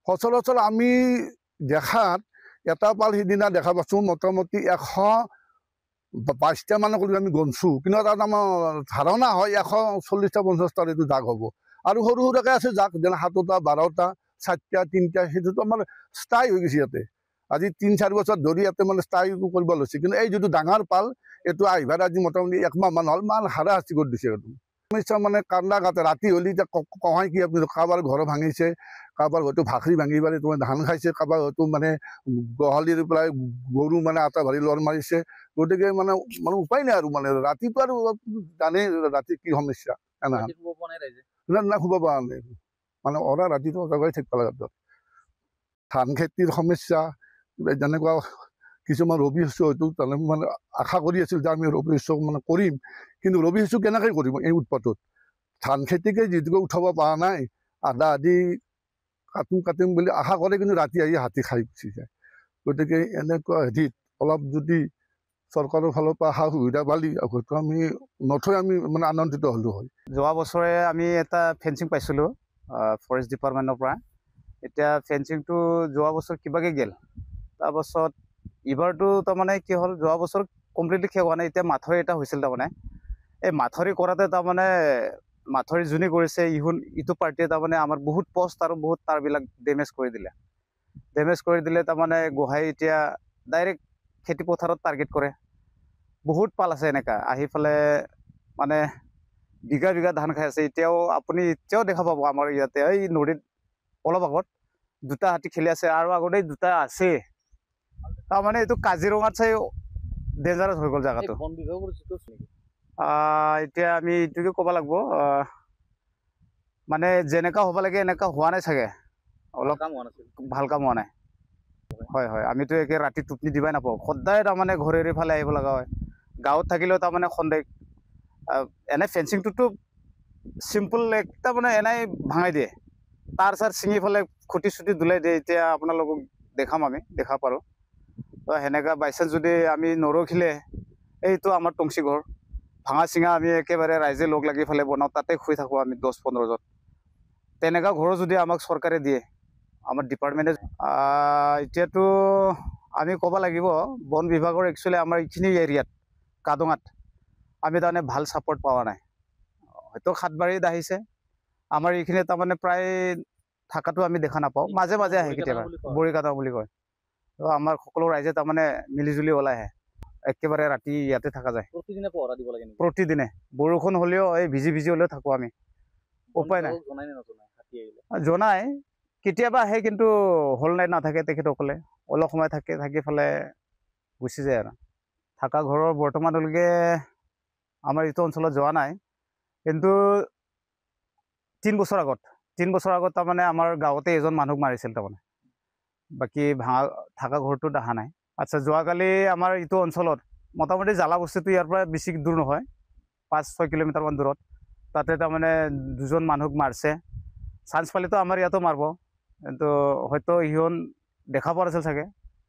সচৰাচৰ আমি দেখাত এটা পাল সিদিনা দেখা পাইছোঁ মোটামুটি 122টা মানক আমি গণছোঁ, কিন্তু তাত আমাৰ ধাৰণা হয় 140টা 50টা এইটো জাক হ'ব। আৰু সৰু সৰুকৈ আছে জাক, যেনে 7টা 12টা 4টা 3টা, সেইটোতো আমাৰ স্থায়ী হৈ গৈছে ইয়াতে। আজি 3-4 বছৰ ধৰি ইয়াতে মানে স্থায়ী কৰিব লৈছে, কিন্তু এই যিটো ডাঙৰ পাল এইটো আহিবাৰ আজি মোটামুটি 1 মাহমান হ'ল, মান হাৰাশাস্তি কৰি দিছে। একদম সমস্যা মানে কান্দা কাটে। ৰাতি হ'লে এতিয়া কহাই কি আপুনি কাৰোবাৰ ঘৰ ভাঙিছে, কাৰোবাৰ হয়তো ভাকৰি ভাঙি পাৰি তোমাৰ ধান খাইছে, কাৰোবাৰ হয়তো মানে গোহালিৰ পৰাই গৰু মানে আটা ভাৰি লৰ মাৰিছে। গতিকে মানে উপায় নাই আৰু মানে ৰাতিটো আৰু জানেই ৰাতি কি সমস্যা। না শুব পৰা নাই মানে অৰা ৰাতিটো অজাগাই থাকিব লাগে। ধান খেতিৰ সমস্যা, যেনেকুৱা কিছুমান ৰবি শস্য হয়তো মানে আশা কৰি আছিল যে আমি ৰবি শস্য মানে কৰিম, কিন্তু ৰবি শস্য কেনেকৈ কৰিম এই উৎপাতত। ধান খেতিকে যিটোকে উঠাব পৰা নাই, আধা আধি কাটিম বুলি আশা কৰে, কিন্তু ৰাতি আহি হাতী খাই গুচি যায়। গতিকে এনেকুৱা হেৰিত অলপ যদি চৰকাৰৰ ফালৰ পৰা সা সুবিধা পালি হয়তো আমি নথৈ আমি মানে আনন্দিত হ'লোঁ হয়। যোৱা বছৰে আমি এটা ফেঞ্চিং পাইছিলোঁ ফৰেষ্ট ডিপাৰ্টমেণ্টৰ পৰা। এতিয়া ফেঞ্চিংটো যোৱা বছৰ কিবাকৈ গ'ল, তাৰপাছত এইবাৰটো তাৰমানে কি হ'ল, যোৱা বছৰ কমপ্লিটলি শেষ হোৱা নাই। এতিয়া মাথৰি এটা হৈছিল, তাৰমানে এই মাথৰি কৰাতে তাৰমানে মাথৰি যোনে কৰিছে ইটো পাৰ্টিয়ে তাৰমানে আমাৰ বহুত পষ্ট আৰু বহুত তাৰবিলাক ডেমেজ কৰি দিলে। তাৰমানে গোহাঁই এতিয়া ডাইৰেক্ট খেতি পথাৰত টাৰ্গেট কৰে। বহুত পাল আছে এনেকুৱা আহি পেলাই মানে বিঘা বিঘা ধান খাই আছে। এতিয়াও দেখা পাব আমাৰ ইয়াতে এই নদীত অলপ আগত 2টা হাতী খেলি আছে, আৰু আগতে 2টা আছে। তাৰমানে এইটো কাজিৰঙাত চাই ডেঞ্জাৰাছ হৈ গ'ল জেগাটো। এতিয়া আমি এইটোকে ক'ব লাগিব, মানে যেনেকুৱা হ'ব লাগে এনেকুৱা হোৱা নাই চাগে, অলপ ভাল কাম হোৱা নাই। হয় হয়, আমিতো একে ৰাতি টোপনি দিবাই নাপাওঁ, সদায় তাৰমানে ঘৰে ফালে আহিব লগা হয়। গাঁৱত থাকিলেও তাৰমানে সন্দেহ এনে ফেঞ্চিংটোতো চিম্পল একটা মানে এনেই ভাঙাই দিয়ে, তাৰ চাৰ ছিঙি পেলাই খুটি চুটি দুলাই দিয়ে। এতিয়া আপোনালোকক দেখা পাৰোঁ। তো সেনেকুৱা বাইচান্স যদি আমি নৰখিলে, এইটো আমাৰ টংচি ঘৰ ভাঙা চিঙা আমি একেবাৰে ৰাইজে লগ লাগি পেলাই বনাওঁ, তাতে শুই থাকোঁ আমি 10-15 জন। তেনেকুৱা ঘৰো যদি আমাক চৰকাৰে দিয়ে, আমাৰ ডিপাৰ্টমেণ্টে এতিয়াতো আমি ক'ব লাগিব বন বিভাগৰ একচুৱেলি আমাৰ এইখিনি এৰিয়াত কাদঙাত আমি তাৰমানে ভাল ছাপৰ্ট পোৱা নাই। হয়তো সাতবাৰীত আহিছে, আমাৰ এইখিনিত তাৰমানে প্ৰায় থকাটো আমি দেখা নাপাওঁ, মাজে মাজে আহে কেতিয়াবা, বৰি কাটা বুলি কয়। তো আমাৰ সকলো ৰাইজে তাৰমানে মিলিজুলি ওলাই আহে, একেবাৰে ৰাতি ইয়াতে থকা যায়। প্ৰতিদিনে বৰষুণ হ'লেও এই ভিজি হ'লেও থাকোঁ আমি, উপায় নাই। জনাই কেতিয়াবা আহে, কিন্তু হল নাইট নাথাকে তেখেতসকলে, অলপ সময় থাকি পেলাই গুচি যায় আৰু। থকা ঘৰৰ বৰ্তমানলৈকে আমাৰ এইটো অঞ্চলত যোৱা নাই, কিন্তু 3 বছৰ আগত তাৰমানে আমাৰ গাঁৱতে এজন মানুহক মাৰিছিল তাৰমানে, বাকী থকা ঘৰটো দেখা নাই। আচ্ছা, যোৱাকালি আমাৰ এইটো অঞ্চলত মোটামুটি জ্বালা বস্তুটো ইয়াৰ পৰা বেছি দূৰ নহয়, 5-6 কিলোমিটাৰমান দূৰত, তাতে তাৰমানে 2জন মানুহক মাৰছে। চান্স পালেতো আমাৰ ইয়াতো মাৰিব, কিন্তু হয়তো সিহঁত দেখা পোৱা নাছিল চাগে,